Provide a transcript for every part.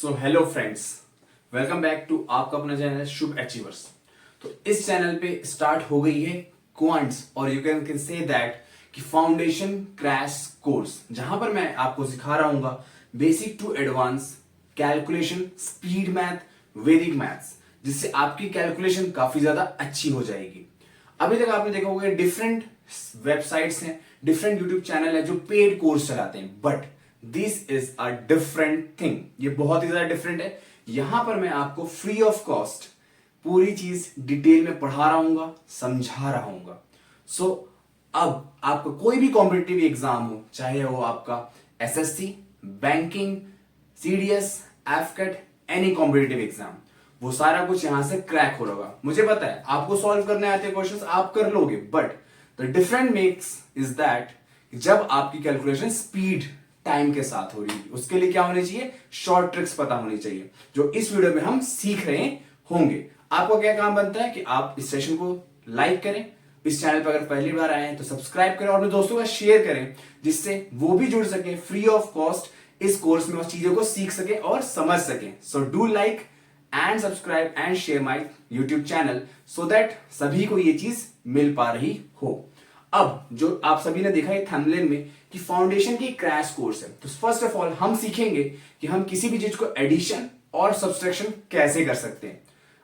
So hello friends, welcome back to आपका अपना channel शुभ achievers. तो इस चैनल पे स्टार्ट हो गई है क्वांट्स और यू कैन से दैट कि फाउंडेशन क्रैश कोर्स, जहां पर मैं आपको सिखा रहा हूँ basic to advance calculation, speed math, Vedic maths, जिससे आपकी कैलकुलेशन काफी ज्यादा अच्छी हो जाएगी। अभी तक आपने देखा होगा डिफरेंट वेबसाइट्स हैं, डिफरेंट यूट्यूब चैनल है जो पेड कोर्स चलाते हैं, but this is a different thing. ये बहुत ही ज्यादा डिफरेंट है। यहां पर मैं आपको फ्री ऑफ कॉस्ट पूरी चीज डिटेल में पढ़ा रहा हूँ, समझा रहा हूँ। सो अब आपका कोई भी कॉम्पिटिटिव एग्जाम हो, चाहे वो आपका SSC, banking, CDS, AFCAT, any competitive exam, वो सारा कुछ यहां से क्रैक हो रहा। मुझे पता है आपको सॉल्व करने आते क्वेश्चंस, आप कर लोगे, but the different makes is that जब आपकी कैलकुलेशन स्पीड टाइम के साथ हो रही है, उसके लिए क्या होनी चाहिए, शॉर्ट ट्रिक्स पता होनी चाहिए, जो इस वीडियो में हम सीख रहे होंगे। आपको क्या काम बनता है कि आप इस सेशन को लाइक करें, इस चैनल पर अगर पहली बार आए हैं तो सब्सक्राइब करें और अपने दोस्तों का शेयर करें, जिससे वो भी जुड़ सके फ्री ऑफ कॉस्ट इस कोर्स में, उस चीजों को सीख सके और समझ सके। So do like and subscribe and share my YouTube channel so that सभी को ये चीज मिल पा रही हो। अब जो आप सभी ने देखा है थंबनेल में कि फाउंडेशन की क्रैश कोर्स है, तो फर्स्ट ऑफ ऑल हम सीखेंगे कि हम किसी भी चीज को एडिशन और सब्सट्रैक्शन कैसे कर सकते हैं।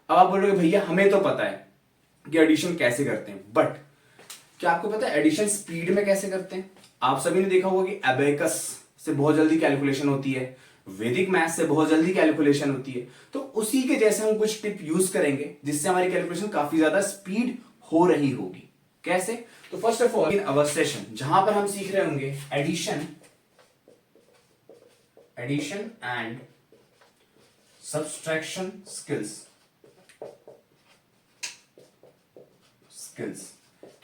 अब आप बोलोगे भैया हमें तो पता है कि एडिशन कैसे करते हैं, बट क्या आपको पता है एडिशन स्पीड में कैसे करते हैं? आप सभी ने देखा होगा कि अबेकस से बहुत जल्दी कैलकुलेशन होती है, वैदिक मैथ से बहुत जल्दी कैलकुलेशन होती है, तो उसी के जैसे हम कुछ टिप यूज करेंगे जिससे हमारी कैलकुलेशन काफी ज्यादा स्पीड हो रही होगी। कैसे? तो first of all in our session जहां पर हम सीख रहे होंगे एडिशन एंड सब्सट्रैक्शन स्किल्स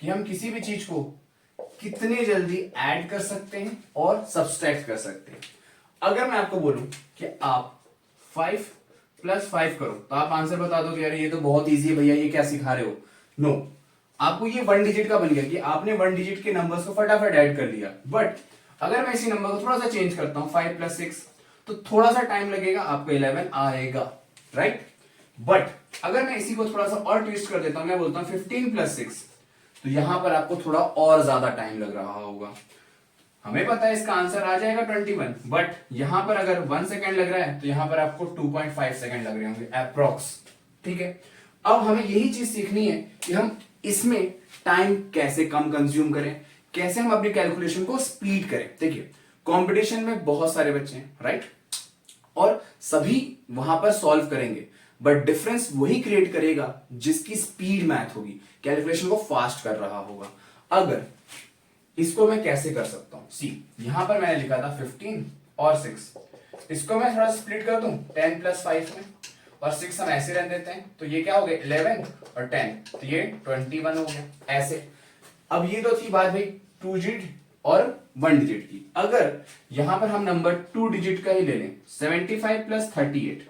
कि हम किसी भी चीज को कितने जल्दी ऐड कर सकते हैं और सब्सट्रैक्ट कर सकते हैं। अगर मैं आपको बोलूं कि आप 5 + 5 करो तो आप आंसर बता दोगे यार ये तो बहुत इजी है भैया, ये क्या सिखा रहे हो। नो, आपको ये 1 डिजिट का बन गया कि आपने 1 डिजिट के नंबर्स को फटाफट ऐड कर लिया। बट अगर मैं इसी नंबर को थोड़ा सा चेंज करता हूं 5 + 6, तो थोड़ा सा टाइम लगेगा, आपको 11 आएगा, राइट। बट अगर मैं इसी को थोड़ा सा और ट्विस्ट कर देता हूं, मैं बोलता हूं 15 + 6, तो यहां पर आपको थोड़ा और ज्यादा टाइम लग रहा होगा। हमें पता है इसका आंसर आ जाएगा 21, बट यहां पर अगर 1 सेकेंड लग रहा है तो यहां पर आपको 2.5 सेकेंड लग रहे होंगे अप्रोक्स। ठीक है, अब हमें यही चीज सीखनी है कि हम इसमें टाइम कैसे कम कंज्यूम करें, कैसे हम अपनी कैलकुलेशन को स्पीड करें। देखिए कंपटीशन में बहुत सारे बच्चे हैं, राइट, और सभी वहां पर सॉल्व करेंगे, बट डिफरेंस वही क्रिएट करेगा जिसकी स्पीड मैथ होगी, कैलकुलेशन को फास्ट कर रहा होगा। अगर इसको मैं कैसे कर सकता हूं, सी यहां पर मैंने लिखा था 15 और 6, इसको मैं थोड़ा स्प्लिट कर दूं 10 + 5 में, और 6 हम ऐसे रहने देते हैं, तो ये क्या हो गया 11 और 10, तो ये 21 हो गया ऐसे। अब ये तो थी बात भाई 2 डिजिट और 1 डिजिट की। अगर यहां पर हम नंबर 2 डिजिट का ही ले लें 75 + 38,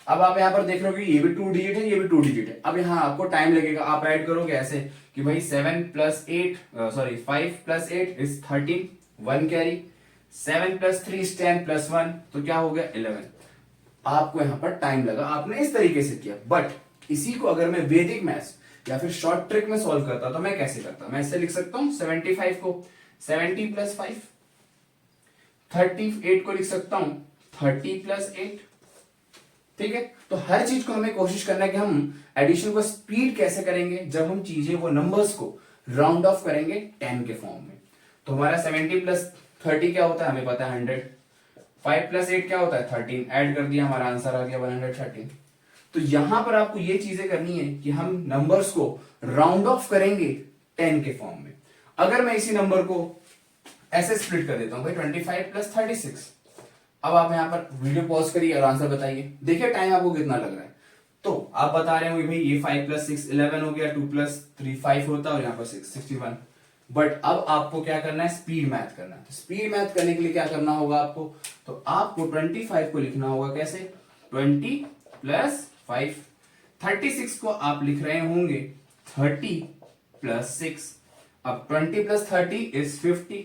अब आप यहां पर देख रहे हो कि ये भी 2 डिजिट है, ये भी 2 डिजिट है। अब यहां आपको टाइम लगेगा, आप ऐड करोगे ऐसे कि भाई 7 + 8 सॉरी 5 + 8 इज 13, 1 कैरी, 7 + 3 इज 10 + 1, तो क्या हो गया 11। आपको यहां पर टाइम लगा, आपने इस तरीके से किया। बट इसी को अगर मैं वैदिक मैथ्स या फिर शॉर्ट ट्रिक में सॉल्व करता तो मैं कैसे करता, मैं ऐसे लिख सकता हूं 75 को 70 + 5, 38 को लिख सकता हूं 30 + 8। ठीक है, तो हर चीज को हमें कोशिश करना है कि हम एडिशन को स्पीड कैसे करेंगे जब हम चीजें वो नंबर्स को राउंड ऑफ करेंगे 10 के फॉर्म में। तो हमारा 70 + 30 क्या होता है, हमें पता है 100, 5 + 8 क्या होता है 13, ऐड कर दिया, हमारा आंसर आ गया 113। तो यहां पर आपको ये चीजें करनी है कि हम नंबर्स को राउंड ऑफ करेंगे 10 के फॉर्म में। अगर मैं इसी नंबर को ऐसे स्प्लिट कर देता हूं भाई 25 + 36, अब आप यहां पर वीडियो पॉज करिए और आंसर बताइए, देखिए टाइम आपको कितना लग रहा है। तो आप बता रहे होंगे भाई ये 5 + 6 11 हो गया, 2 + 3 5 होता है, और यहाँ पर 6 61। बट अब आपको क्या करना है, स्पीड मैथ करना है। तो स्पीड मैथ करने के लिए क्या करना होगा आपको, तो आपको 25 को लिखना होगा कैसे, 20 + 5, 36 को आप लिख रहे होंगे 30 + 6, अब 20 + 30 इज 50,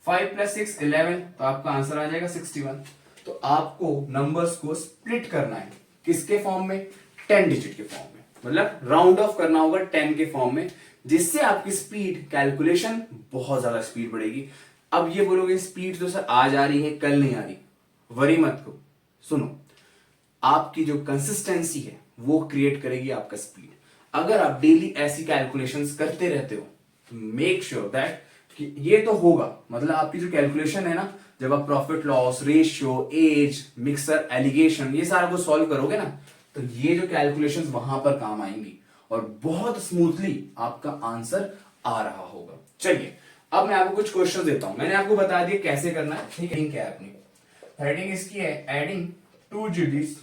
5 + 6 11, तो आपका आंसर आ जाएगा 61। तो आपको नंबर्स को स्प्लिट करना है किसके फॉर्म में, 10 डिजिट के फॉर्म में, मतलब राउंड ऑफ करना होगा 10 के फॉर्म में, जिससे आपकी स्पीड कैलकुलेशन बहुत ज्यादा स्पीड बढ़ेगी। अब ये बोलोगे स्पीड तो सर आज आ रही है कल नहीं आ रही, वरी मत को, सुनो, आपकी जो कंसिस्टेंसी है वो क्रिएट करेगी आपका स्पीड। अगर आप डेली ऐसी कैलकुलेशंस करते रहते हो, मेक श्योर दैट कि ये तो होगा, मतलब आपकी जो कैलकुलेशन है ना, जब आप profit loss ratio as mixer alligation ये सारा कुछ सॉल्व करोगे ना, तो ये जो कैलकुलेशंस वहां पर काम आएंगी और बहुत स्मूथली आपका आंसर आ रहा होगा। चलिए अब मैं आपको कुछ क्वेश्चन देता हूं, मैंने आपको बता दिया कैसे करना है, ठीक है। क्या है अपनी हेडिंग इसकी है adding 2 digits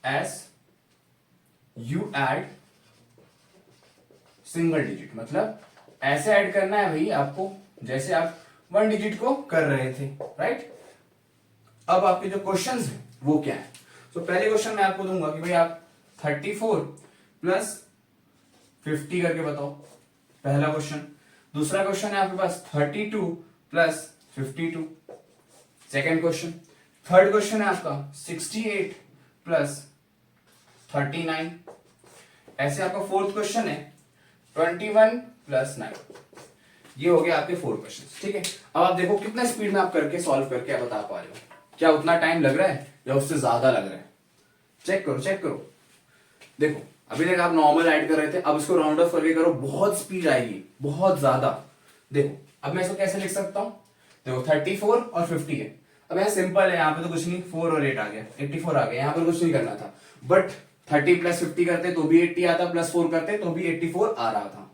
as you add single digit, मतलब ऐसे ऐड करना है भाई आपको जैसे आप 1 डिजिट को कर रहे थे, राइट। अब आपके जो क्वेश्चंस हैं वो क्या है, तो पहले क्वेश्चन मैं आपको दूंगा कि भाई आप 34 प्लस 50 करके बताओ, पहला क्वेश्चन। दूसरा क्वेश्चन है आपके पास 32 plus 52, second question. Third question है आपका 68 प्लस 39, ऐसे आपका फोर्थ क्वेश्चन है 21 प्लस 9। ये हो गया आपके 4 क्वेश्चन, ठीक है। अब आप देखो कितना स्पीड में आप करके सॉल्व करके आप बता पा रहे हो, क्या उतना टाइम लग रहा है या उससे ज्यादा लग रहा है, चेक करो चेक करो। देखो अभी तक आप नॉर्मल ऐड कर रहे थे, अब इसको राउंड ऑफ करके करो, बहुत स्पीड आएगी, बहुत ज्यादा। देखो अब मैं इसको कैसे लिख सकता हूं, देखो 34 और 50 है, अब यहाँ सिंपल है, यहाँ पे तो कुछ नहीं, 4 और 8 आ गया, 84 आ गया, यहाँ पर कुछ नहीं करना था। बट 30 प्लस 50 करते तो भी 80 आता, प्लस 4 करते तो भी 84 आ रहा था।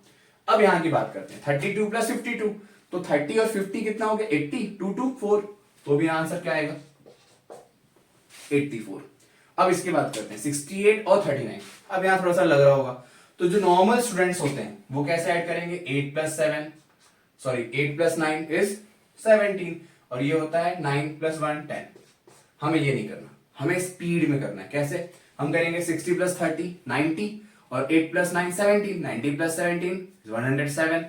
अब यहाँ की बात करते हैं 32 प्लस 52, तो 30 और 50 कितना हो गया 80, 2 2 4, तो भी आंसर क्या आएगा 84। अब इसकी बात करते हैं 68 और 39। अब यहां थोड़ा सा लग रहा होगा, तो जो नॉर्मल स्टूडेंट्स होते हैं वो कैसे ऐड करेंगे, 8 प्लस 7 सॉरी 8 प्लस 9 इज 17, और ये होता है 9 प्लस 1 10। हमें ये नहीं करना, हमें स्पीड में करना है। कैसे हम करेंगे, 60 प्लस 30 90, और 8 प्लस 9 17, 90 प्लस 17 107।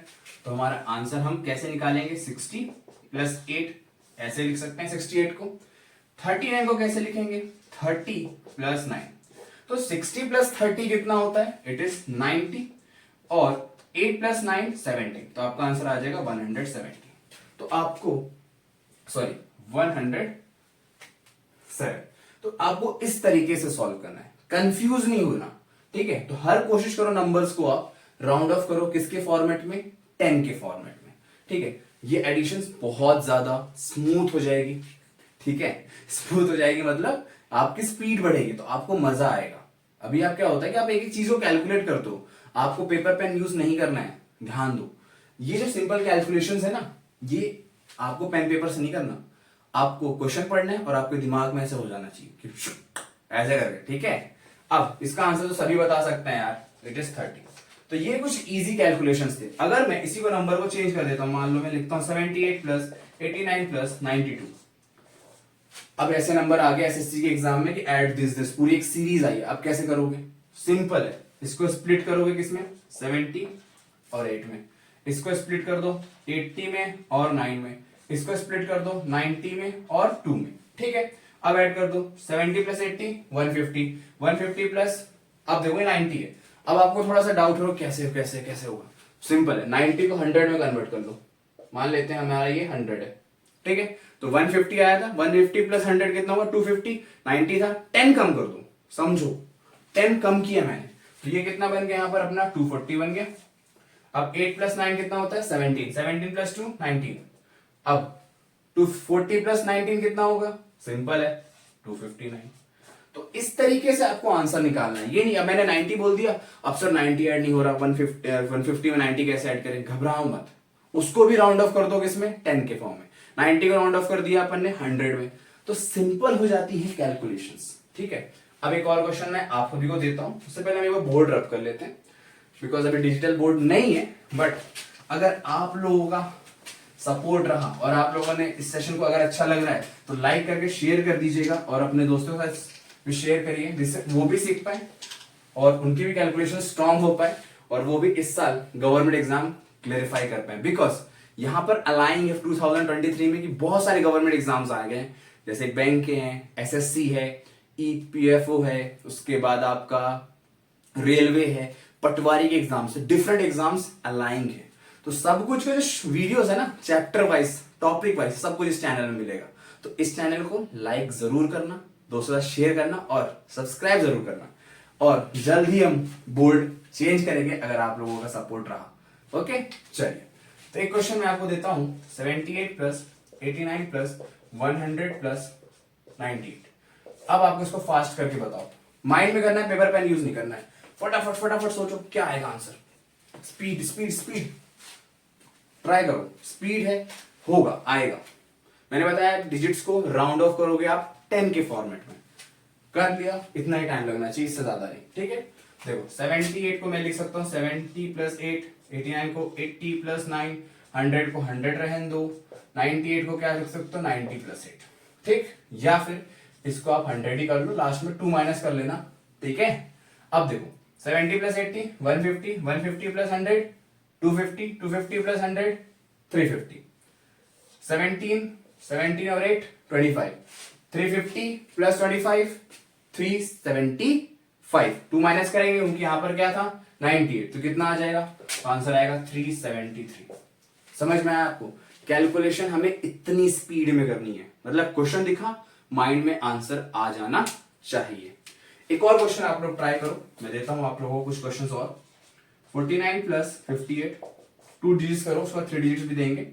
तो हमारा आंसर हम कैसे निकालेंगे, 60 प्लस 8 ऐसे लिख सकते हैं 68 को। 39 को कैसे लिखेंगे, 30 प्लस 9, तो 60 प्लस 30 कितना होता है, इट इज 90, और 8 प्लस 9 17, तो आपका आंसर आ जाएगा 170। तो आपको सॉरी 107, तो आपको इस तरीके से सॉल्व करना है, कंफ्यूज नहीं होना, ठीक है। तो हर कोशिश करो नंबर्स को आप राउंड ऑफ करो, किसके फॉर्मेट में, 10 के फॉर्मेट में, ठीक है। ये एडिशंस बहुत ज्यादा स्मूथ हो जाएगी, ठीक है, स्मूथ हो जाएगी मतलब आपकी स्पीड बढ़ेगी, तो आपको मजा आएगा। अभी आप क्या होता है कि आप एक एक चीज को कैलकुलेट करते हो, आपको पेपर पेन यूज नहीं करना है, ध्यान दो। ये जो सिंपल कैलकुलेशंस है ना, ये आपको पेन पेपर से नहीं करना, आपको क्वेश्चन पढ़ना है और आपके दिमाग में ऐसे हो जाना चाहिए कि ऐसे करके, ठीक है। अब इसका आंसर तो सभी बता सकते हैं यार, इट इज 30। तो ये कुछ इजी कैलकुलेशंस थे। अगर मैं इसी को नंबर को चेंज कर देता हूं, मान लो मैं लिखता हूं 78 प्लस 89 प्लस 92। अब ऐसे नंबर आ गए एसएससी के एग्जाम में कि ऐड दिस पूरी एक सीरीज आई है। अब कैसे करोगे, सिंपल है, इसको स्प्लिट करोगे किसमें, 70 और 8 में, इसको स्प्लिट कर दो 80 में और 9 में, इसको स्प्लिट कर दो 90 में और 2 में, ठीक है। अब ऐड कर दो 70 प्लस 80 150, 150 प्लस, अब देखो 90 है। अब आपको थोड़ा सा डाउट हो कैसे कैसे कैसे होगा, सिंपल है, 90 को 100 में कन्वर्ट कर लो, मान लेते हैं हमारा ये 100 है, ठीक है। तो 150 आया था, 150 प्लस 100 कितना होगा 250, 90 था, 10 कम कर दो, समझो 10 कम किया मैंने, तो ये कितना बन गया यहाँ पर अपना 240 बन गया। अब 8 प्लस 9 कितना होता है 17, 17 प्लस 2 19, अब 240 प्लस 19 कितना होगा, सिंपल है 259। तो इस तरीके से आपको आंसर निकालना है, ये नहीं अब मैंने 90 बोल दिया, अब सर 90 ऐड नहीं हो रहा, 150 में 90 कैसे ऐड करें, घबराओ मत, उसको भी राउंड ऑफ कर दो किसमें, 10 के फॉर्म में। 90 को राउंड ऑफ कर दिया अपन ने 100 में, तो सिंपल हो जाती है कैलकुलेशंस, ठीक है। अब एक और क्वेश्चन मैं आप सभी को देता हूं, उससे पहले हम एक बोर्ड रब कर लेते हैं, बिकॉज अभी डिजिटल बोर्ड नहीं है, बट अगर आप लोगों का सपोर्ट रहा और आप लोगों ने इस सेशन को अगर अच्छा लग रहा है तो लाइक करके शेयर कर दीजिएगा, और अपने दोस्तों के साथ भी शेयर करिए, जिससे वो भी सीख पाए और उनकी भी कैलकुलेशन स्ट्रांग हो पाए, और वो भी इस साल गवर्नमेंट एग्जाम क्लेरिफाई कर पाए। बिकॉज यहाँ पर अलाइंग 2023 में कि बहुत सारे गवर्नमेंट एग्जाम्स आ गए हैं, जैसे बैंक के हैं, एसएससी है, ईपीएफओ है, उसके बाद आपका रेलवे है, पटवारी के एग्जाम्स, डिफरेंट एग्जाम्स अलाइंग है। तो सब कुछ के जो वीडियोस है ना, चैप्टर वाइज, टॉपिक वाइज, सब कुछ इस चैनल में मिलेगा। तो इस चैनल को लाइक जरूर करना, दोस्तों के साथ शेयर करना और सब्सक्राइब जरूर करना। और जल्द ही हम बोर्ड चेंज करेंगे अगर आप लोगों का सपोर्ट रहा। ओके, चलिए तो एक क्वेश्चन मैं आपको देता हूं, 78 प्लस 89 प्लस 100 प्लस 98। अब आपको इसको फास्ट करके बताओ, माइंड में करना है, पेपर पेन यूज नहीं करना है। फटाफट फटाफट सोचो क्या आएगा answer. Speed speed speed, try करो, स्पीड है, होगा, आएगा। मैंने बताया डिजिट्स को राउंड ऑफ करोगे आप 10 के फॉर्मेट में, कर लिया, इतना ही टाइम लगना चाहिए, इससे ज्यादा नहीं। ठीक है, देखो 78 को मैं लिख सकता हूं 70 प्लस 8, 89 को 80 प्लस 9, 100 को 100 रहने दो, 98 को क्या लिख सकते हो 90 प्लस 8। ठीक, या फिर इसको आप 100 ही कर लो, लास्ट में 2 माइनस कर लेना। ठीक है, अब देखो 70 प्लस 80 150, 150 प्लस 100 250, 250 प्लस 100 350, 17 और 8 25, 350 प्लस 25 375। 2 माइनस करेंगे क्योंकि यहां पर क्या था 98, तो कितना आ जाएगा, तो आंसर आएगा 373। समझ में आया आपको? कैलकुलेशन हमें इतनी स्पीड में करनी है, मतलब क्वेश्चन दिखा, माइंड में आंसर आ जाना चाहिए। एक और क्वेश्चन आप लोग ट्राई करो, मैं देता हूं आप लोगों को कुछ क्वेश्चंस और। 49 प्लस 58, 2 डिजिट्स करो, उसके बाद 3 डिजिट्स भी देंगे।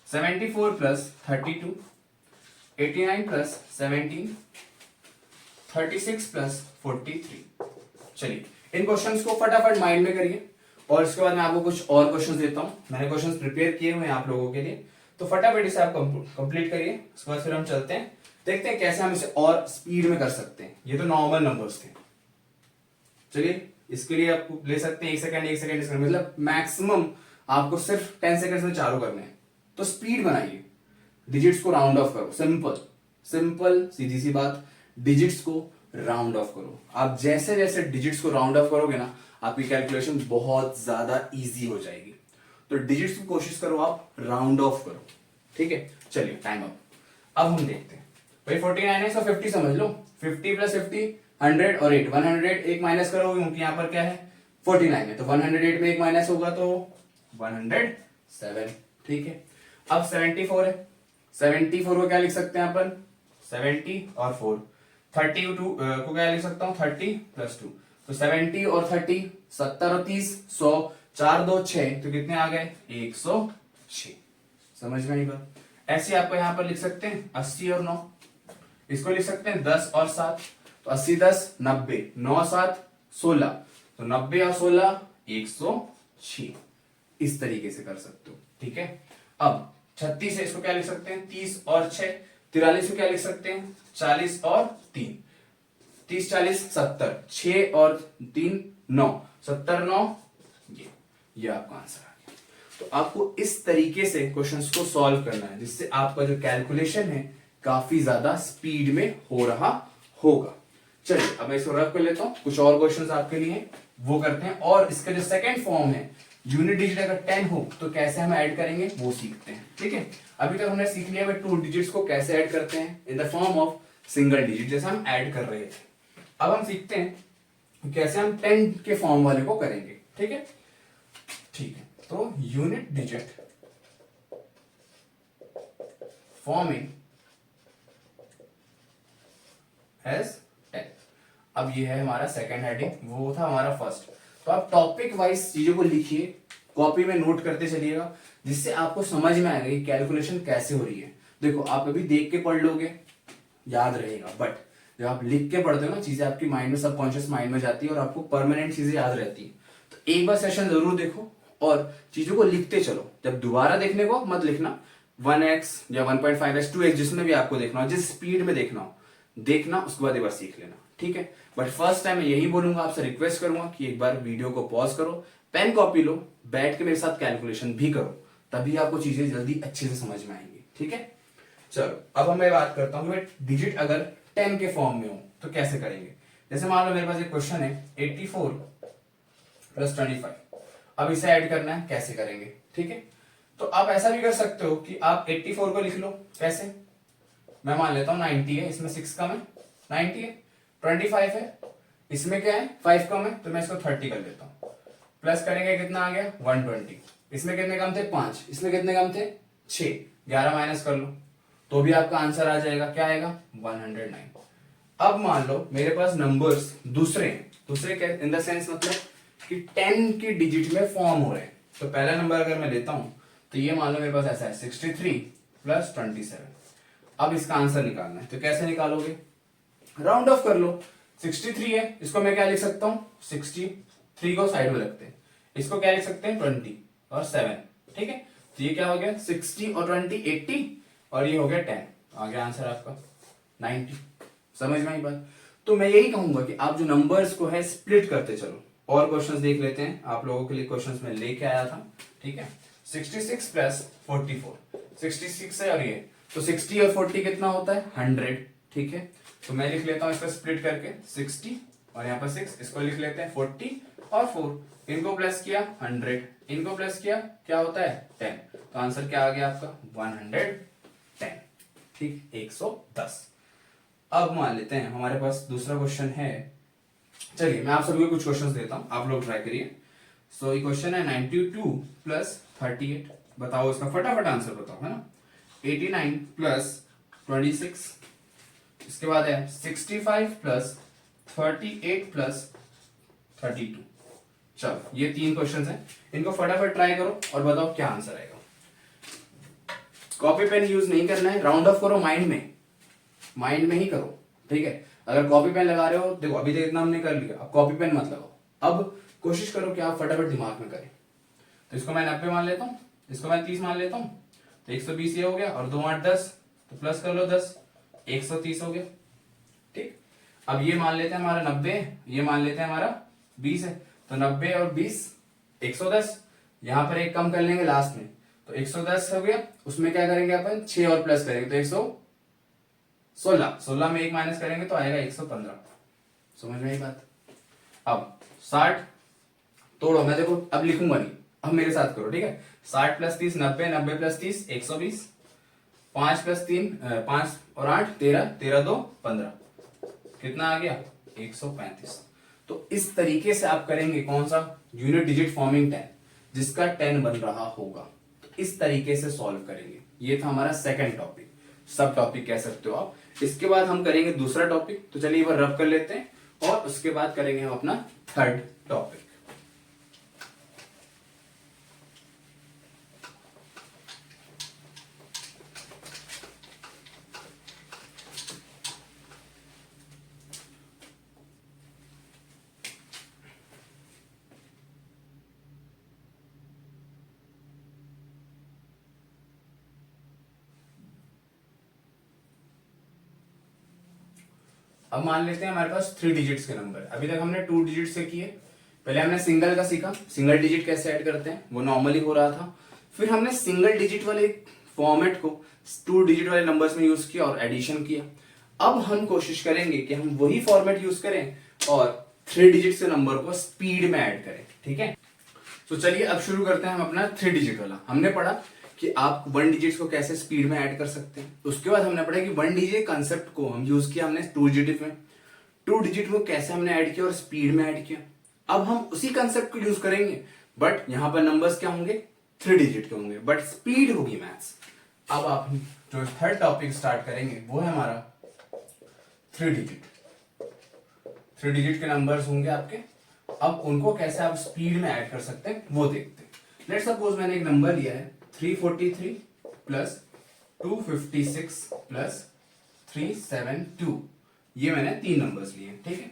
74 प्लस 32, 89 प्लस 17, 36 प्लस 43। चलिए इन क्वेश्चंस को फटाफट माइंड में करिए और इसके बाद मैं आपको कुछ और क्वेश्चंस देता हूं। मैंने क्वेश्चंस प्रिपेयर किए हुए हैं आप लोगों के लिए, तो फटाफट इसे आप कंप्लीट करिए। उसके बाद फिर हम चलते हैं, देखते हैं कैसे हम इसे और स्पीड में कर सकते हैं। ये तो नॉर्मल नंबर्स थे, चलिए इसके लिए आप ले सकते हैं 1 सेकंड 1 सेकंड 1 सेकंड, मतलब मैक्सिमम आपको सिर्फ 10 सेकंड में चालू करने हैं। तो स्पीड बनाइए, डिजिट्स को राउंड ऑफ करो, सिंपल सिंपल सीधी सी बात, डिजिट्स को राउंड ऑफ करो। आप जैसे जैसे डिजिट्स को राउंड ऑफ करोगे ना, आपकी कैलकुलेशन बहुत ज्यादा इजी हो जाएगी। तो डिजिट्स की कोशिश करो आप राउंड ऑफ करो। ठीक है, चलिए टाइम अप। अब हम देखते हैं भाई 49 है, 50 समझ लो, 50 प्लस 50 100 और 8, 100 एक माइनस करोगे क्योंकि यहां पर क्या है 49 है, तो 108 में एक माइनस होगा तो 107। ठीक है, अब 74 है, 74 को क्या लिख सकते हैं अपन 70 और 4, 32 को क्या लिख सकता हूं 30 प्लस 2, तो 70 और 30 70 और 30 100, 4 2 6, तो कितने आ गए 106। समझ में आई बात? ऐसे आपको यहां पर लिख सकते हैं 80 और 9, इसको लिख सकते हैं 10 और 7, तो 80 10 90, 9 7 16, तो 90 और 16 106। इस तरीके से कर सकते हो। ठीक है, अब 36 है, इसको क्या लिख सकते हैं 30 और 6, 43 को क्या लिख सकते हैं 40 और 3, 30 40 70, 6 और 3 9, 70 9, ये आपका आंसर आ गया। तो आपको इस तरीके से क्वेश्चंस को सॉल्व करना है, जिससे आपका जो कैलकुलेशन है काफी ज्यादा स्पीड में हो रहा होगा। चलिए अब मैं इसको रख कर लेता हूं, कुछ और क्वेश्चंस आपके लिए वो करते हैं। और इसका जो सेकंड फॉर्म है, यूनिट डिजिट अगर 10 हो तो कैसे हम ऐड करेंगे वो सीखते हैं। ठीक है, अभी तक हमने सीख लिया 2 डिजिट्स को कैसे ऐड करते हैं इन the form of single digit, जैसे हम ऐड कर रहे थे। अब हम सीखते हैं कैसे हम 10 के फॉर्म वाले को करेंगे। ठीक है, ठीक है, तो यूनिट डिजिट फॉर्मिंग एज 10। अब ये है हमारा सेकंड हेडिंग, वो था हमारा फर्स्ट। तो आप टॉपिक वाइज चीजों को लिखिए, कॉपी में नोट करते चलिएगा, जिससे आपको समझ में आएगा कि कैलकुलेशन कैसे हो रही है। देखो आप अभी देख के पढ़ लोगे याद रहेगा, बट जब आप लिख के पढ़ते हो ना, चीजें आपकी माइंड में, सबकॉन्शियस माइंड में जाती है और आपको परमानेंट चीजें याद रहती है। तो एक बार सेशन जरूर देखो और चीजों को लिखते चलो। जब दोबारा देखने को मत लिखना 1x या 1.5x 2x, जिसमें भी आपको देखना हो, जिस स्पीड में देखना हो देखना, उसके बाद एक बार सीख लेना। ठीक है, बट फर्स्ट टाइम मैं यही बोलूंगा, आपसे रिक्वेस्ट करूंगा कि एक बार वीडियो को पॉज करो, पेन कॉपी लो, बैठ के मेरे साथ कैलकुलेशन भी करो, तभी आपको चीजें जल्दी अच्छे से समझ में आएंगी। ठीक है, चलो अब मैं बात करता हूं कि डिजिट अगर 10 के फॉर्म में हो तो कैसे करेंगे। जैसे मान लो मेरे पास एक क्वेश्चन है 84 प्लस 25, अब इसे ऐड करना है, कैसे करेंगे। ठीक है, तो आप ऐसा भी कर सकते हो कि आप 84 को लिख लो, कैसे मैं मान लेता हूँ 90 है, इसमें 6 कम है, 90 है। 25 है, इसमें क्या है 5 कम है, तो मैं इसको 30 कर लेता हूँ। प्लस करेंगे कितना आ गया 120, इसमें कितने कम थे 5, इसमें कितने कम थे 6, 11 माइनस कर लो तो भी आपका आंसर आ जाएगा, क्या आएगा 109। अब मान लो मेरे पास नंबर्स दूसरे हैं, दूसरे इन द सेंस मतलब कि 10 की डिजिट में फॉर्म हो रहे हैं। तो पहला नंबर अगर मैं लेता हूं तो ये मान लो मेरे पास ऐसा है 63 प्लस 27। अब इसका आंसर निकालना है, तो कैसे निकालोगे, राउंड ऑफ कर लो। 63 है, इसको मैं क्या लिख सकता हूं 63 को साइड में रखते हैं, इसको क्या लिख सकते हैं 20 और 7, ठीक है। तो ये क्या हो गया 60 और 20 80 और ये हो गया 10, आ गया आंसर आपका 90। समझ में आई बात। तो मैं यही कहूंगा कि आप जो नंबर्स को है स्प्लिट करते चलो। और क्वेश्चंस देख लेते हैं, आप लोगों के लिए क्वेश्चंस में लेके आया था, ठीक है। 66 प्लस 44, 66 है और ये, तो 60 और 40 कितना होता है 100, ठीक है। तो मैं लिख लेता हूं इसको स्प्लिट करके 60 और यहाँ पर 6, इसको लिख लेते हैं 40 और 4, इनको प्लस किया 100, इनको प्लस किया क्या होता है 10, तो आंसर क्या आ गया आपका 110, ठीक 110। अब मान लेते हैं हमारे पास दूसरा क्वेश्चन है, चलिए मैं आप सभी को कुछ क्वेश्चंस देता हूं, आप लोग ट्राई करिए। सो ये क्वेश्चन है 92 प्लस 38, बताओ इसका फटाफट आंसर बताओ, है ना। 89 प्लस 26, इसके बाद है 65 प्लस 38 प्लस 32। चलो ये 3 क्वेश्चंस हैं, इनको फटाफट ट्राई करो और बताओ क्या आंसर आएगा। कॉपी पेन यूज नहीं करना है, राउंड ऑफ करो माइंड में ही करो, ठीक है। अगर कॉपी पेन लगा रहे हो, देखो अभी तक इतना हमने कर लिया, अब कॉपी पेन मत लगाओ, अब कोशिश करो कि आप फटाफट दिमाग में करें। तो इसको मैं 90 मान लेता हूँ, इसको मैं 30 मान लेता हूँ, तो 120 ये हो गया और 2 8 10, तो प्लस कर लो 10, 130 हो गया, ठीक। अब ये मान लेते हैं हमारा 90, ये मान लेते हैं हमारा 20 है, तो 90 और 20 110, यहां पर एक कम कर लेंगे लास्ट में, तो 110 हो गया, उसमें क्या करेंगे अपन 6 और प्लस करेंगे तो 116 में एक माइनस करेंगे तो आएगा 115। समझ में आई बात। अब 60 तोड़ो, मैं देखो अब लिखूंगा नहीं, अब मेरे साथ करो, ठीक है। 60 प्लस 30 90, 90 प्लस 30 120, 5 प्लस 3 5 और 8 13, 13 2 15, कितना आ गया 135। तो इस तरीके से आप करेंगे कौन सा यूनिट डिजिट फॉर्मिंग 10, जिसका 10 बन रहा होगा, तो इस तरीके से सॉल्व करेंगे। ये था हमारा सेकंड टॉपिक, सब टॉपिक कह सकते हो आप। इसके बाद हम करेंगे दूसरा टॉपिक, तो चलिए एक बार रब कर लेते हैं और उसके बाद करेंगे हम अपना थर्ड टॉपिक। अब मान लेते हैं हमारे पास 3 डिजिट्स के नंबर, अभी तक हमने 2 डिजिट से किए। पहले हमने सिंगल का सीखा, सिंगल डिजिट कैसे ऐड करते हैं, वो नॉर्मली हो रहा था। फिर हमने सिंगल डिजिट वाले फॉर्मेट को 2 डिजिट वाले नंबर्स में यूज किया और एडिशन किया। अब हम कोशिश करेंगे कि हम वही फॉर्मेट यूज करें और 3 डिजिट के नंबर को स्पीड में ऐड करें, ठीक है। तो चलिए अब शुरू करते हैं हम अपना 3 डिजिट वाला। हमने पढ़ा कि आप 1 डिजिट को कैसे स्पीड में ऐड कर सकते हैं, उसके बाद हमने पढ़ा कि 1 डिजिट कंसेप्ट को हम यूज किया हमने 2 डिजिट में, 2 डिजिट को कैसे हमने ऐड किया और स्पीड में ऐड किया। अब हम उसी कंसेप्ट को यूज करेंगे, बट यहां पर नंबर्स क्या होंगे 3 डिजिट के होंगे, बट स्पीड होगी मैथ्स। अब आप जो थर्ड टॉपिक स्टार्ट करेंगे वो है हमारा 3 डिजिट। 3 डिजिट के नंबर्स होंगे आपके, अब उनको कैसे आप स्पीड में ऐड कर सकते हैं वो देखते हैं। लेट्स सपोज मैंने एक नंबर लिया है 343 प्लस 256 प्लस 372, ये मैंने 3 नंबर्स लिए, ठीक है।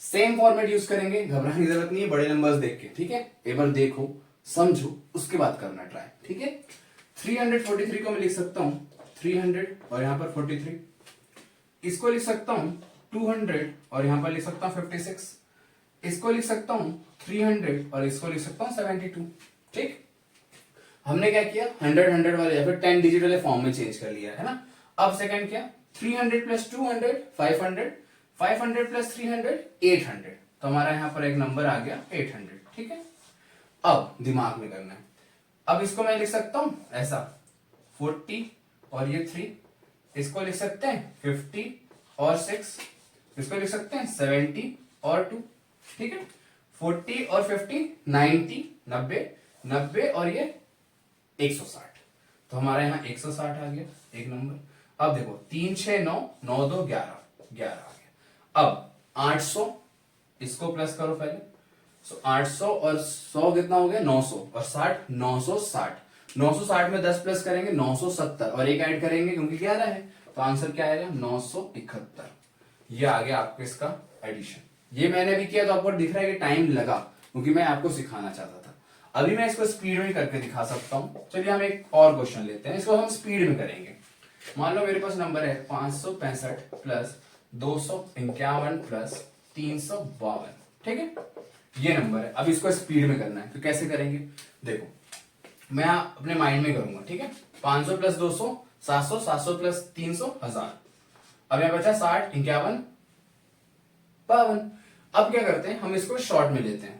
सेम फॉर्मेट यूज करेंगे, घबराने की जरूरत नहीं है बड़े नंबर्स देख के, ठीक है। एक बार देखो समझो उसके बाद करना ट्राई, ठीक है। 343 को मैं लिख सकता हूं 300 और यहां पर 43, इसको लिख सकता हूं 200 और यहां पर लिख सकता हूं 56, इसको लिख सकता हूं 300 और इसको लिख सकता हूं 72, ठीक। हमने क्या किया 100 100 वाले या फिर 10 डिजिट वाले फॉर्म में चेंज कर लिया है ना। अब सेकंड क्या 300 प्लस 200 500, 500 प्लस 300 800, तो हमारा यहां पर एक नंबर आ गया 800, ठीक है। अब दिमाग में करना है, अब इसको मैं लिख सकता हूं ऐसा 40 और ये 3 इसको लिख सकते हैं 50 और 6, इसको लिख सकते हैं 70 और 2, ठीक है। 40 और 50 90, 90 और ये 160, तो हमारे यहाँ 160 आ गया एक नंबर। अब देखो 3 6 9 9 2 11 11 आ गया। अब 800, इसको प्लस करो पहले, सो 800 और 100 कितना हो गया 900 और 60 960, 960 में 10 प्लस करेंगे 970 और एक ऐड करेंगे क्योंकि 11 है, तो आंसर क्या आएगा 971। ये आ गया आपको इसका एडिशन। ये मैंने भी किया तो आपको दिख रहा है कि टाइम लगा क्योंकि मैं आपको सिखाना चाहता था। अभी मैं इसको स्पीड में करके दिखा सकता हूं। चलिए हम एक और क्वेश्चन लेते हैं, इसको हम स्पीड में करेंगे। मान लो मेरे पास नंबर है 565 प्लस 251 प्लस 352, ठीक है, ये नंबर है। अब इसको स्पीड में करना है तो कैसे करेंगे, देखो मैं अपने माइंड में करूंगा, ठीक है। 500 प्लस 200 700, 700 प्लस 300 1000। अब यहाँ बचा 60 51 52। अब क्या करते हैं, हम इसको शॉर्ट में लेते हैं।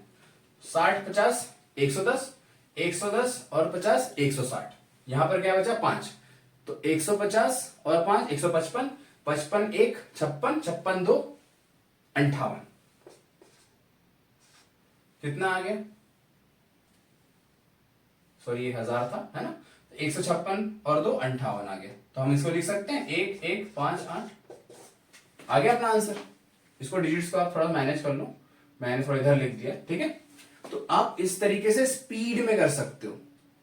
60 50 110, 110 और 50 160, यहां पर क्या बचा 5, तो 150 और 5 155, 55 1 56, 56 2 58, कितना आ गया, सॉरी ये 1000 था, है ना। 156 और 2 58 आ गया, तो हम इसको लिख सकते हैं 1 1 5 8, आ गया अपना आंसर। इसको डिजिट्स को आप थोड़ा मैनेज कर लो, मैंने थोड़ा इधर लिख दिया, ठीक है। तो आप इस तरीके से स्पीड में कर सकते हो।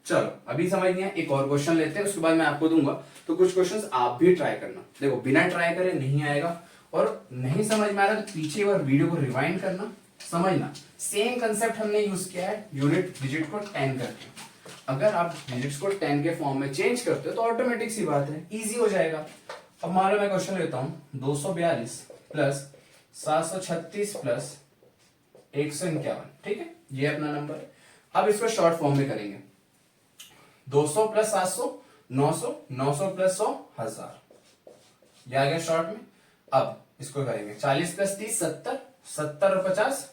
चलो अभी समझ नहीं है, एक और क्वेश्चन लेते हैं, उसके बाद मैं आपको दूंगा, तो कुछ क्वेश्चंस आप भी ट्राई करना। देखो बिना ट्राई करे नहीं आएगा, और नहीं समझ में आ रहा तो पीछे एक बार वीडियो को रिवाइंड करना, समझना। सेम कंसेप्ट हमने यूज किया है यूनिट डिजिट को 10 करके। अगर आप डिजिट्स को 10 के फॉर्म में चेंज करते हो तो ऑटोमेटिक सी बात है, इजी हो जाएगा। अब मान लो मैं क्वेश्चन लेता हूं 242 प्लस 736 प्लस 151, ठीक है, ये अपना नंबर है। अब इसको शॉर्ट फॉर्म में करेंगे, 200 प्लस 700 900, 900 प्लस 100 1000, ये आ गया शॉर्ट में। अब इसको करेंगे 40 प्लस 30 70, 70 और 50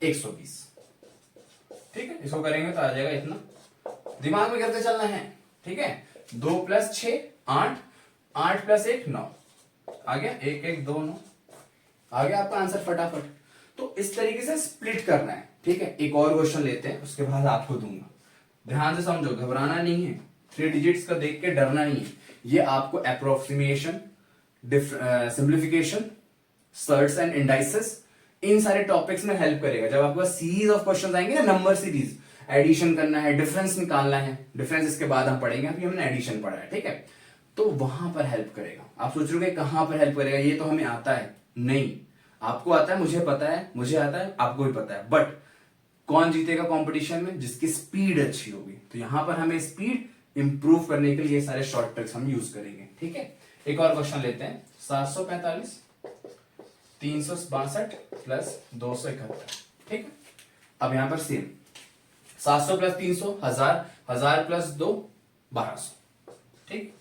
120, ठीक है, इसको करेंगे तो आ जाएगा इतना। दिमाग में करते चलना है, ठीक है। 2 प्लस 6 8, 8 प्लस 1 9, आ गया 1 1 2 9, आ गया आपका आंसर फटाफट। तो इस तरीके से स्प्लिट करना है, ठीक है। एक और क्वेश्चन लेते हैं, उसके बाद आपको दूंगा। ध्यान से समझो, घबराना नहीं है, 3 डिजिट्स का देख के डरना नहीं है। ये आपको approximation, simplification, surds and indices, इन सारे टॉपिक्स में हेल्प करेगा। जब आपके पास सीरीज ऑफ क्वेश्चन आएंगे ना, नंबर सीरीज, एडिशन करना है, डिफरेंस निकालना है, डिफरेंस इसके बाद हम पढ़ेंगे, अभी हमने एडिशन पढ़ा है, ठीक है, तो वहां पर हेल्प करेगा। आप सोच रहे हो कहां पर हेल्प करेगा, ये तो हमें आता है, नहीं, आपको आता है, मुझे पता है, मुझे आता है, आपको भी पता है, बट कौन जीतेगा कंपटीशन में, जिसकी स्पीड अच्छी होगी। तो यहां पर हमें स्पीड इंप्रूव करने के लिए सारे शॉर्ट ट्रिक्स हम यूज करेंगे, ठीक है। एक और क्वेश्चन लेते हैं, 745 362 प्लस 271, ठीक है। अब यहां पर सेम 700 प्लस 300 1000, 1000 प्लस 2 1200, ठीक।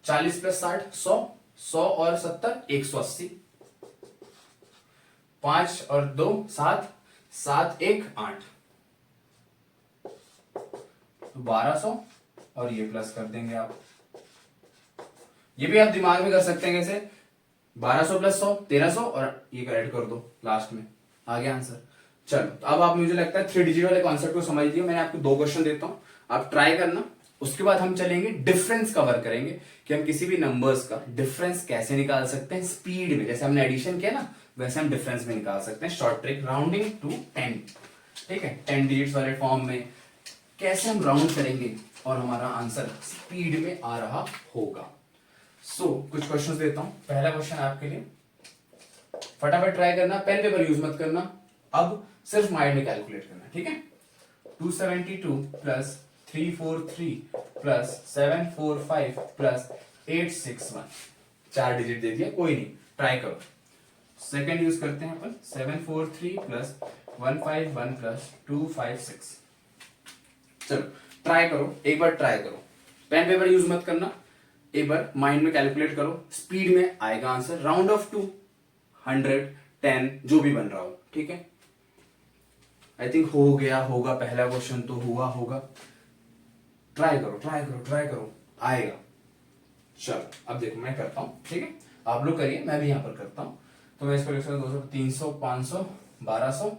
40 प्लस 60 100, 100 और 70 180, 5 और 2 7, 7 1 8, तो 1200 और ये प्लस कर देंगे आप। ये भी आप दिमाग में कर सकते हैं कैसे, 1200 प्लस 100 1300 और ये ऐड कर दो लास्ट में, आ गया आंसर। चलो तो अब आप, मुझे लगता है 3 डिजिट वाले कॉन्सेप्ट को समझ लिया। मैंने आपको 2 क्वेश्चन देता हूं, आप ट्राई करना। उसके बाद हम चलेंगे, डिफरेंस कवर करेंगे कि हम किसी भी नंबर्स का डिफरेंस कैसे निकाल सकते हैं स्पीड में। जैसे हमने एडिशन किया ना, वैसे हम डिफरेंस में निकाल सकते हैं। शॉर्ट ट्रिक, राउंडिंग टू 10, ठीक है, 10 डिजिट्स वाले फॉर्म में कैसे हम राउंड करेंगे और हमारा आंसर स्पीड में आ रहा होगा। कुछ क्वेश्चंस देता हूं। पहला क्वेश्चन आपके लिए, फटाफट ट्राई करना, पेन पेपर यूज मत करना, अब सिर्फ माइंड में कैलकुलेट करना, ठीक है। 272 प्लस 343 प्लस 745 प्लस 861, 4 डिजिट दे दिया, कोई नहीं, ट्राई करो। सेकंड यूज करते हैं अपन, 743 प्लस 151 प्लस 256। चलो ट्राई करो, एक बार ट्राई करो, पेन पेपर यूज मत करना, एक बार माइंड में कैलकुलेट करो, स्पीड में आएगा आंसर। राउंड ऑफ 2 100 10 जो भी बन रहा हो, ठीक है। आई थिंक हो गया होगा, पहला क्वेश्चन तो हुआ होगा। ट्राई करो ट्राई करो ट्राई करो, आएगा। चलो अब देखो मैं करता हूँ, ठीक है, आप लोग करिए, मैं भी यहाँ पर करता हूँ। तो मैं इसको लिख सकता हूँ 200, 300, 500, 1200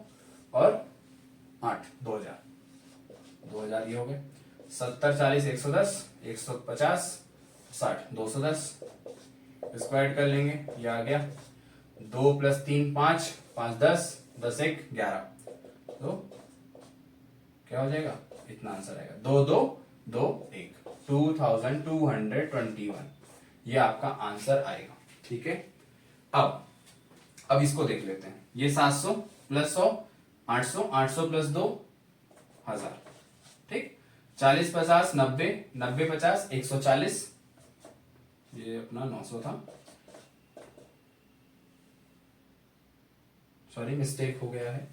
और 8, 2000 ये हो गए। 70, 40, 110, 150, 60, 210 इसको ऐड कर लेंगे, ये आ गया 2 + 3 5, 5 10, 10 1 11, तो क्या हो जाएगा, इतना आंसर आएगा 2 2 2 1, 2221, ये आपका आंसर आएगा। ठीक है, अब इसको देख लेते हैं। ये 700 + 100 800, 800 + 2 1000, ठीक। 40 50 90, 90 50 140, ये अपना 900 था, सॉरी मिस्टेक हो गया है।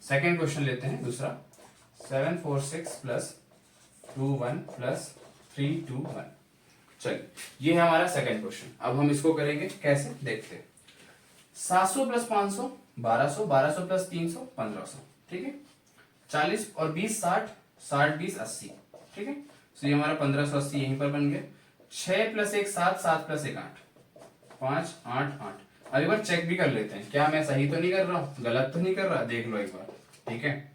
सेकेंड क्वेश्चन लेते हैं दूसरा। 746 + 21 + 321, चलिए ये है हमारा सेकेंड क्वेश्चन। अब हम इसको करेंगे कैसे, देखते हैं। 700 + 500 1200, 1200 + 300 1500, ठीक है। 40 और 20 60, 60 20 80, ठीक है। तो ये हमारा 1580 यहीं पर बन गया। 6 + 1 7, 7 + 1 8, 5 8 8। अब एक बार चेक भी कर लेते हैं, क्या मैं सही तो नहीं कर रहा हूं, गलत तो नहीं कर रहा, देख लो एक बार, ठीक है।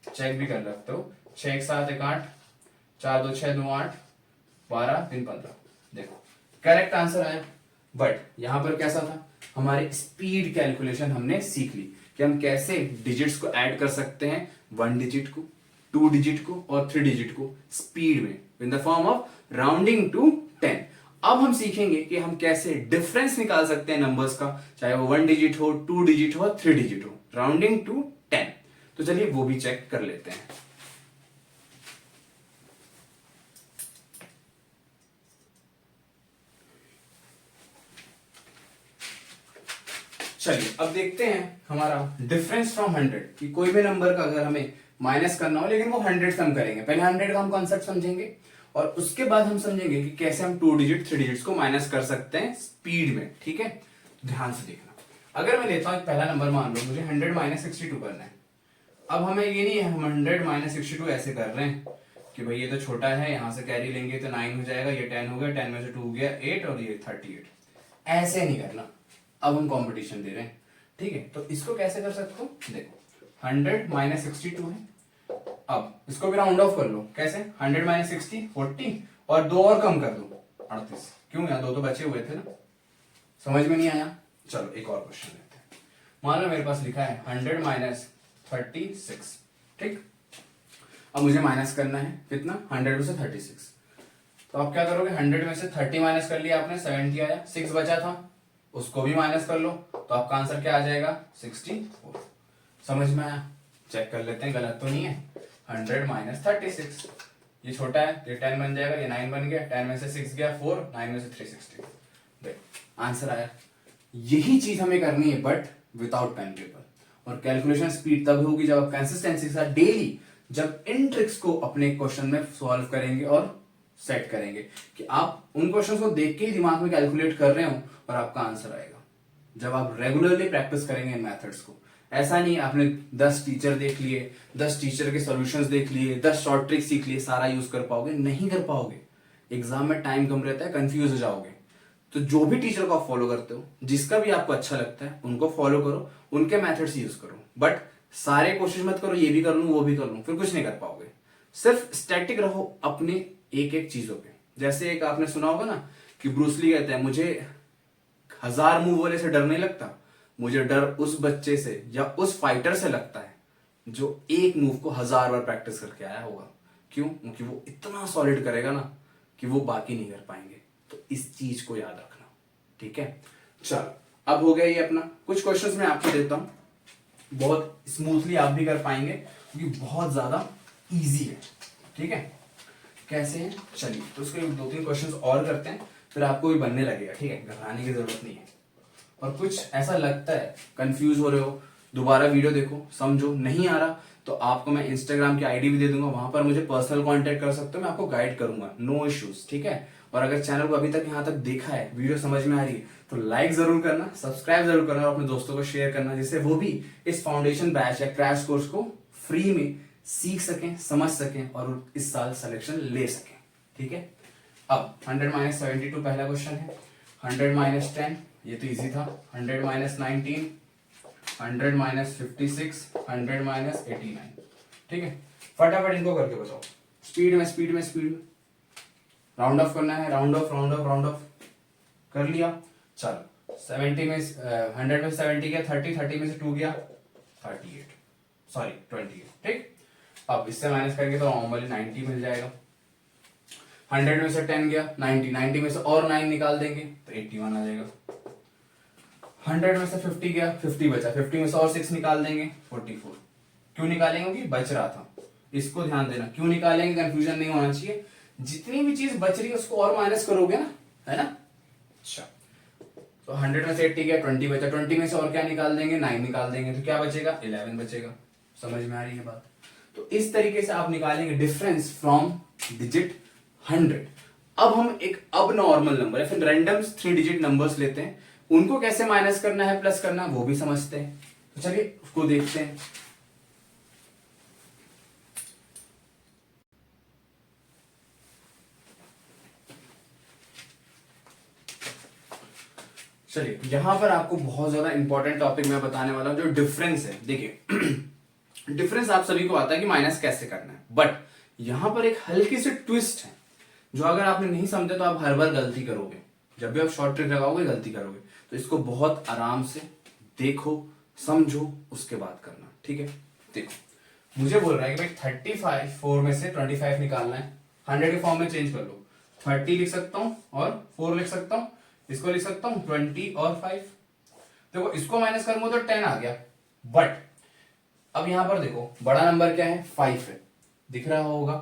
चेक भी कर सकते हो। 6 1 7 1 8, 4 2 6 2 8, 12 3 15, देखो करेक्ट आंसर आया। बट यहां पर कैसा था, हमारे स्पीड कैलकुलेशन हमने सीख ली कि हम कैसे डिजिट्स को ऐड कर सकते हैं, 1 डिजिट को, 2 डिजिट को और 3 डिजिट को स्पीड में, in the form of rounding to 10। अब हम सीखेंगे कि हम कैसे डिफरेंस निकाल सकते हैं नंबर्स का, चाहे वो 1 डिजिट हो, 2 डिजिट हो, 3 डिजिट हो, राउंडिंग टू 10। तो चलिए वो भी चेक कर लेते हैं। चलिए अब देखते हैं हमारा डिफरेंस फ्रॉम 100, कि कोई भी नंबर का अगर हमें माइनस करना हो, लेकिन वो 100 से हम करेंगे। पहले 100 का हम कॉन्सेप्ट समझेंगे और उसके बाद हम समझेंगे कि कैसे हम 2 डिजिट 3 डिजिट्स को माइनस कर सकते हैं स्पीड में, ठीक है। ध्यान से देखना, अगर मैं लेता हूं पहला नंबर, मान लो मुझे 100 - 62 करना है। अब हमें ये नहीं है हम 100 - 62 ऐसे कर रहे हैं कि भाई ये तो छोटा है, यहां से कैरी लेंगे तो 9 हो जाएगा, ये 10 हो गया, 10 में से 2 गया 8 और ये 38, ऐसे नहीं करना। अब हम कंपटीशन दे रहे हैं, ठीक है। तो इसको कैसे कर सकते हो, देखो 100 - 62 है। अब इसको भी राउंड ऑफ कर लो, कैसे, 100 - 60 40 और 2 और कम कर दो 38, क्यों, यहाँ 2 तो बचे हुए थे ना, समझ में नहीं आया। चलो एक और क्वेश्चन लेते हैं। मान लो मेरे पास लिखा है 100 - 36, ठीक। अब मुझे माइनस करना है कितना, 100 से 36। तो आप क्या करोगे, 100 में से 30 माइनस कर लिया आपने, 70 आया, 6 बचा था उसको भी माइनस कर लो, तो आपका आंसर क्या आ जाएगा, 64। समझ में आया, चेक कर लेते हैं गलत तो नहीं है। 100 - 36, ये छोटा है, ये 10 बन जाएगा, ये 9 बन गया, 10 में से 6 गया 4, 9 में से 3 60, देख आंसर आया। यही चीज हमें करनी है बट विदाउट पेन पेपर, और कैलकुलेशन स्पीड तब होगी जब आप कंसिस्टेंसी के साथ डेली, जब इन ट्रिक्स को अपने क्वेश्चन में सॉल्व करेंगे और सेट करेंगे, कि आप उन क्वेश्चंस को देख के ही दिमाग में कैलकुलेट कर रहे हो और आपका आंसर आएगा जब आप रेगुलरली प्रैक्टिस करेंगे इन मेथड्स को। ऐसा नहीं आपने 10 टीचर देख लिए, 10 टीचर के सॉल्यूशंस देख लिए, 10 शॉर्ट ट्रिक सीख लिए, सारा यूज कर पाओगे, नहीं कर पाओगे। एग्जाम में टाइम कम रहता है, कंफ्यूज हो जाओगे। तो जो भी टीचर को आप फॉलो करते हो, जिसका भी आपको अच्छा लगता है, उनको फॉलो करो, उनके मेथड्स यूज करो, बट सारे कोशिश मत करो ये भी कर लूं वो भी कर लूं, फिर कुछ नहीं कर पाओगे। सिर्फ स्टैटिक रहो अपने एक एक चीजों पे। जैसे एक आपने सुना होगा ना कि ब्रूसली कहते हैं, मुझे 1000 मूव वाले से डर नहीं लगता, मुझे डर उस बच्चे से या उस फाइटर से लगता है जो एक मूव को 1000 बार प्रैक्टिस करके आया होगा। क्यों, क्योंकि वो इतना सॉलिड करेगा ना कि वो बाकी नहीं कर पाएंगे। तो इस चीज को याद रखना, ठीक है। चलो अब हो गया ये अपना। कुछ क्वेश्चंस मैं आपको देता हूं, बहुत स्मूथली आप भी कर पाएंगे क्योंकि बहुत ज्यादा इजी है, ठीक है। कैसे है, चलिए तो उसके 2-3 क्वेश्चंस और करते हैं, फिर आपको भी बनने लगेगा, ठीक है, घबराने की जरूरत नहीं है। और कुछ ऐसा लगता है कंफ्यूज हो रहे हो, दोबारा वीडियो देखो, समझो, नहीं आ रहा तो आपको मैं इंस्टाग्राम की आईडी भी दे दूंगा, वहां पर मुझे पर्सनल कांटेक्ट कर सकते हो, मैं आपको गाइड करूंगा, नो इश्यूज, ठीक है। और अगर चैनल को अभी तक यहाँ तक देखा है, वीडियो समझ में आ रही है, तो लाइक जरूर करना, सब्सक्राइब जरूर करना और अपने दोस्तों को शेयर करना, जिससे वो भी इस फाउंडेशन बैच या क्रैश कोर्स को फ्री में सीख सकें, समझ सकें और इस साल सिलेक्शन ले सकें। ठीक है, अब 100 - 72 पहला क्वेश्चन है। 100 - 10 ये तो इजी था। 100 - 19, 100 - 56, 100 - 89। ठीक है, फटाफट इनको करके बताओ, स्पीड में स्पीड में स्पीड में। राउंड ऑफ करना है, round of round of round of कर लिया। चलो 70 में 100 में 70 गया 30, 30 में से 2 गया 38, सॉरी 28। ठीक, अब इससे माइनस करेंगे तो नॉर्मली 90 मिल जाएगा। 100 में से 10 गया 90, 90 में से और 9 निकाल देंगे तो 81 आ जाएगा। 100 में से 50 गया 50 बचा, 50 में से और 6 निकाल देंगे 44। क्यों निकालेंगे? क्योंकि बच रहा था। इसको ध्यान देना, क्यों निकालेंगे, कंफ्यूजन नहीं होना चाहिए। जितनी भी चीज बच रही है उसको और माइनस करोगे ना, है ना। अच्छा, तो 100 में से 80 गया 20 बचा, 20 में से और क्या निकाल देंगे 9 निकाल देंगे तो क्या बचेगा 11 बचेगा। समझ में आ रही है बात? तो इस तरीके से आप निकालेंगे डिफरेंस फ्रॉम डिजिट 100। अब हम एक अब नॉर्मल नंबर या फिर रैंडम 3 डिजिट नंबर्स लेते हैं, उनको कैसे माइनस करना है प्लस करना है वो भी समझते हैं। तो चलिए उसको देखते हैं। चलिए यहां पर आपको बहुत ज्यादा इंपॉर्टेंट टॉपिक मैं बताने वाला हूं, जो डिफरेंस है। देखिए डिफरेंस आप सभी को आता है कि माइनस कैसे करना है, बट यहां पर एक हल्की सी ट्विस्ट है जो अगर आपने नहीं समझे तो आप हर बार गलती करोगे। जब भी आप शॉर्ट ट्रिक लगाओगे गलती करोगे, तो इसको बहुत आराम से देखो, समझो, उसके बाद करना। ठीक है, देखो मुझे बोल रहा है कि भाई 35 4 में से 25 निकालना है। 100 के फॉर्म में चेंज कर लो, 30 लिख सकता हूं और 4 लिख सकता हूं, इसको लिख सकता हूं 20 और 5। देखो इसको माइनस करूंगा तो 10 आ गया, बट अब यहां पर देखो बड़ा नंबर क्या है 5 है, दिख रहा होगा।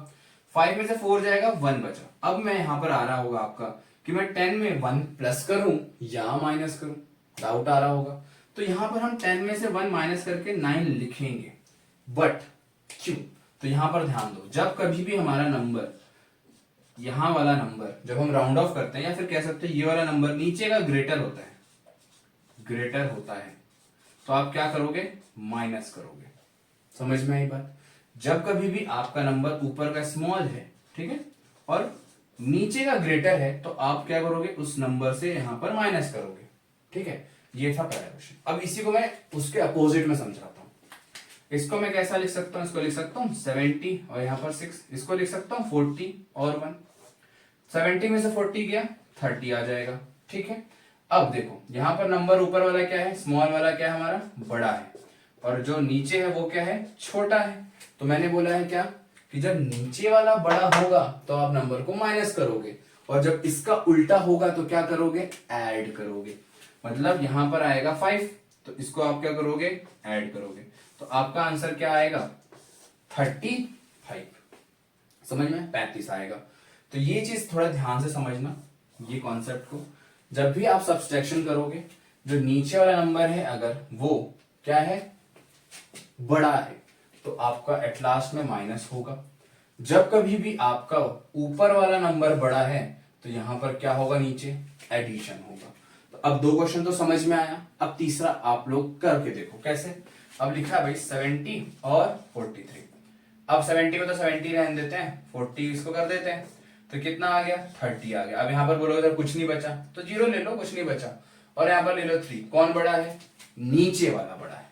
5 में से 4 जाएगा 1 बचा। अब मैं यहां पर आ रहा होगा आपका कि मैं 10 में 1 प्लस करूं या माइनस करूं, डाउट आ रहा होगा। तो यहां पर हम 10 में से 1 माइनस करके 9 लिखेंगे, बट क्यों? तो यहां पर ध्यान दो, जब कभी भी हमारा नंबर, यहां वाला नंबर जब हम राउंड ऑफ करते हैं या फिर कह सकते हैं ये वाला नंबर नीचे का ग्रेटर होता है, ग्रेटर होता है, तो आप क्या करोगे माइनस करोगे। समझ में आई बात? जब कभी भी आपका नंबर ऊपर का स्मॉल है, ठीक है, और नीचे का ग्रेटर है, तो आप क्या करोगे उस नंबर से यहां पर माइनस करोगे। ठीक है, ये था पहला क्वेश्चन। अब इसी को मैं उसके अपोजिट में समझाता हूं। इसको मैं कैसा लिख सकता हूं? इसको लिख सकता हूं 70 और यहां पर 6, इसको लिख सकता हूं 40 और 1। 70 में से 40 गया 30 आ जाएगा। ठीक है, अब देखो यहां पर नंबर ऊपर वाला क्या है, स्मॉल वाला क्या है हमारा, बड़ा है, और जो नीचे है वो क्या है, छोटा है। तो मैंने बोला है क्या कि जब नीचे वाला बड़ा होगा तो आप नंबर को माइनस करोगे, और जब इसका उल्टा होगा तो क्या करोगे, ऐड करोगे। मतलब यहां पर आएगा 5, तो इसको आप क्या करोगे, ऐड करोगे, तो आपका आंसर क्या आएगा 35। समझ में, 35 आएगा। तो ये चीज थोड़ा ध्यान से समझना, ये कॉन्सेप्ट को। जब भी आप सब्सट्रैक्शन करोगे, जो नीचे वाला नंबर है अगर वो क्या है, बड़ा है, तो आपका एट लास्ट में माइनस होगा। जब कभी भी आपका ऊपर वाला नंबर बड़ा है तो यहां पर क्या होगा, नीचे एडिशन होगा। तो अब 2 क्वेश्चन तो समझ में आया। अब तीसरा आप लोग करके देखो कैसे। अब लिखा है भाई 70 और 43। अब 70 में तो 70 रहने देते हैं, 40 इसको कर देते हैं, तो कितना आ गया 30 आ गया। अब यहां पर बोलोगे सर कुछ नहीं बचा, तो 0 ले लो, कुछ नहीं बचा, और यहां पर ले लो 3। कौन बड़ा है, नीचे वाला बड़ा है।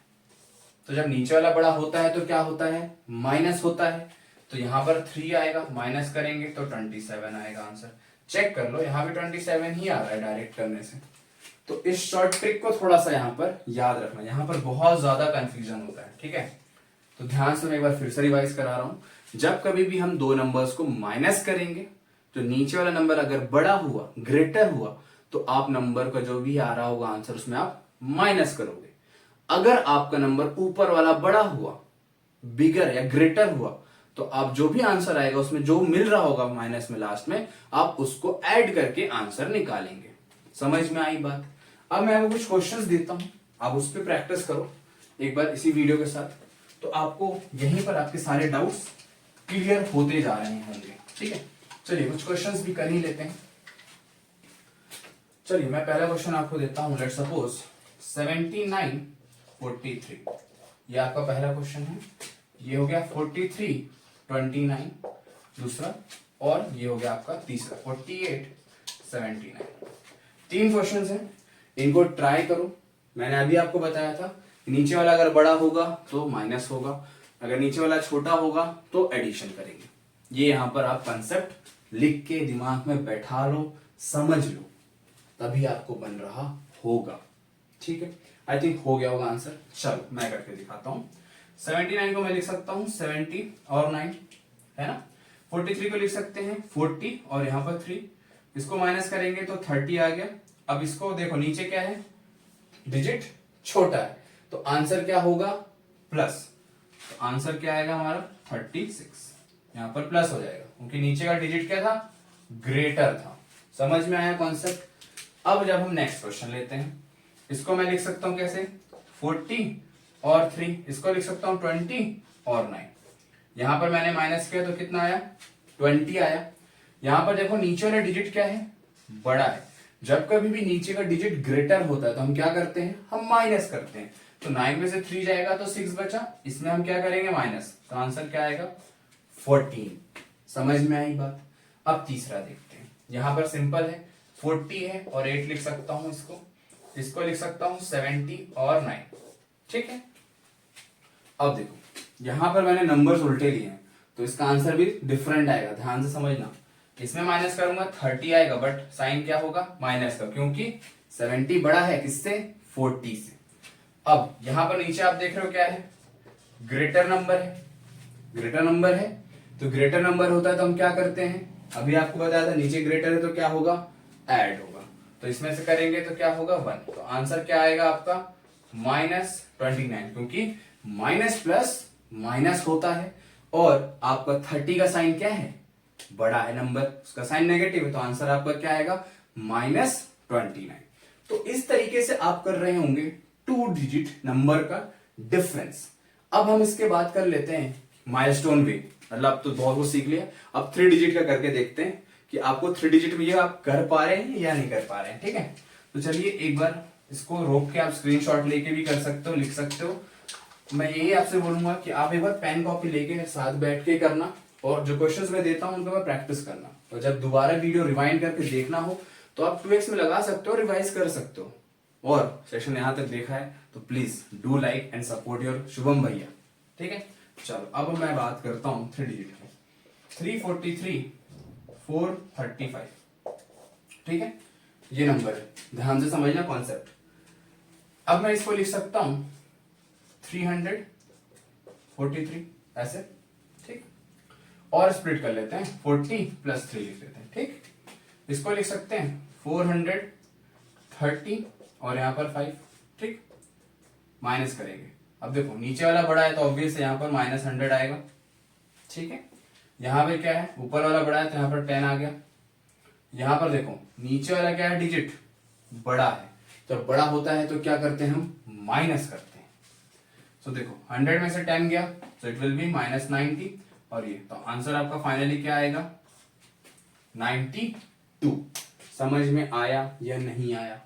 तो जब नीचे वाला बड़ा होता है तो क्या होता है, माइनस होता है। तो यहां पर 3 आएगा, माइनस करेंगे तो 27 आएगा आंसर। चेक कर लो, यहां भी 27 ही आ रहा है डायरेक्ट करने से। तो इस शॉर्ट ट्रिक को थोड़ा सा यहां पर याद रखना, यहां पर बहुत ज्यादा कंफ्यूजन होता है। ठीक है, तो ध्यान से मैं एक बार फिर से रिवाइज करा रहा हूं। जब कभी भी हम 2 नंबर्स को माइनस करेंगे, तो नीचे वाला नंबर अगर बड़ा हुआ, ग्रेटर हुआ, तो आप नंबर का जो भी आ रहा होगा आंसर उसमें आप माइनस करोगे। अगर आपका नंबर ऊपर वाला बड़ा हुआ, बिगर या ग्रेटर हुआ, तो आप जो भी आंसर आएगा उसमें जो मिल रहा होगा माइनस में लास्ट में, आप उसको ऐड करके आंसर निकालेंगे। समझ में आई बात? अब मैं आपको कुछ क्वेश्चंस देता हूं, आप उस पर प्रैक्टिस करो एक बार इसी वीडियो के साथ, तो आपको यहीं पर आपके सारे डाउट्स क्लियर होते जा रहे होंगे। ठीक है, चलिए कुछ क्वेश्चंस भी कर ही लेते हैं। चलिए मैं पहला क्वेश्चन आपको देता हूं। लेट्स सपोज 79 43, ये आपका पहला क्वेश्चन है। ये हो गया 43 29 दूसरा, और ये हो गया आपका तीसरा 48 79। तीन क्वेश्चंस हैं, इनको ट्राई करो। मैंने अभी आपको बताया था नीचे वाला अगर बड़ा होगा तो माइनस होगा, अगर नीचे वाला छोटा होगा तो एडिशन करेंगे। ये यहां पर आप कंसेप्ट लिख के दिमाग में बैठा लो, समझ लो, तभी आपको बन रहा होगा। ठीक है, आई थिंक हो गया होगा आंसर। चलो मैं करके दिखाता हूं। 79 को मैं लिख सकता हूं 70 और 9, है ना। 43 को लिख सकते हैं 40 और यहां पर 3, इसको माइनस करेंगे तो 30 आ गया। अब इसको देखो नीचे क्या है, डिजिट छोटा है, तो आंसर क्या होगा प्लस। तो आंसर क्या आएगा हमारा 36, यहां पर प्लस हो जाएगा क्योंकि नीचे का डिजिट क्या था, ग्रेटर था। समझ में आया कॉन्सेप्ट। अब जब हम नेक्स्ट क्वेश्चन लेते हैं, इसको मैं लिख सकता हूं कैसे, 40 और 3, इसको लिख सकता हूं 20 और 9। यहां पर मैंने माइनस किया तो कितना आया, 20 आया। यहां पर देखो नीचे वाला डिजिट क्या है, बड़ा है। जब कभी भी नीचे का डिजिट ग्रेटर होता है तो हम क्या करते हैं, हम माइनस करते हैं। तो 9 में से 3 जाएगा तो 6 बचा, इसमें हम क्या करेंगे माइनस, तो आंसर क्या आएगा 14। समझ में आई बात। अब तीसरा देखते हैं, यहां पर सिंपल है, 40 है और 8 लिख सकता हूं इसको लिख सकता हूं 70 और 9। ठीक है, अब देखो यहां पर मैंने नंबर्स उल्टे लिए हैं तो इसका आंसर भी डिफरेंट आएगा, ध्यान से समझना। इसमें माइनस करूंगा 30 आएगा, बट साइन क्या होगा, माइनस का, क्योंकि 70 बड़ा है किससे, 40 से। अब यहां पर नीचे आप देख रहे हो क्या है, ग्रेटर नंबर है। ग्रेटर नंबर है तो ग्रेटर नंबर होता है तो हम क्या करते हैं, अभी आपको बताया था नीचे ग्रेटर है तो क्या होगा, ऐड होगा। तो इसमें से करेंगे तो क्या होगा 1। तो आंसर क्या आएगा आपका -29, क्योंकि माइनस प्लस माइनस होता है और आपका 30 का साइन क्या है, बड़ा है नंबर, उसका साइन नेगेटिव है, तो आंसर आपका क्या आएगा -29। तो इस तरीके से आप कर रहे होंगे 2 डिजिट नंबर का डिफरेंस। अब हम इसके बाद कर लेते हैं माइलस्टोन वे, मतलब अब तो बहुत कुछ सीख लिया, अब 3 डिजिट का करके देखते हैं कि आपको 3 डिजिट में ये आप कर पा रहे हैं या नहीं कर पा रहे हैं। ठीक है, तो चलिए एक बार इसको रोक के आप स्क्रीनशॉट लेके भी कर सकते हो, लिख सकते हो। मैं यही आपसे बोलूंगा कि आप एक बार पेन कॉपी लेके साथ बैठ के करना, और जो क्वेश्चंस मैं देता हूं उनको मैं प्रैक्टिस करना, और जब दोबारा वीडियो रिवाइंड करके देखना हो तो आप 2x में लगा सकते हो, रिवाइज कर सकते हो। और सेशन यहां तक देखा है तो please do like and support your Shubham भैया। ठीक है, चलो अब मैं बात करता हूं 3 डिजिट की। 343 435, ठीक है, ये नंबर है, ध्यान से समझना कॉन्सेप्ट। अब मैं इसको लिख सकता हूं 343 ऐसे, ठीक, और स्प्लिट कर लेते हैं 40 + 3 लिख लेते हैं। ठीक, इसको लिख सकते हैं 430 और यहां पर 5। ठीक, माइनस करेंगे। अब देखो नीचे वाला बड़ा है तो ऑब्वियस यहां पर -100 आएगा। ठीक है, यहां पे क्या है, ऊपर वाला बड़ा है तो यहां पर 10 आ गया। यहां पर देखो नीचे वाला क्या है, डिजिट बड़ा है, तो बड़ा होता है तो क्या करते हैं हम, माइनस करते हैं। तो देखो 100 में से 10 गया तो इट विल बी -90, और ये तो आंसर आपका फाइनली क्या आएगा 92। समझ में आया या नहीं आया?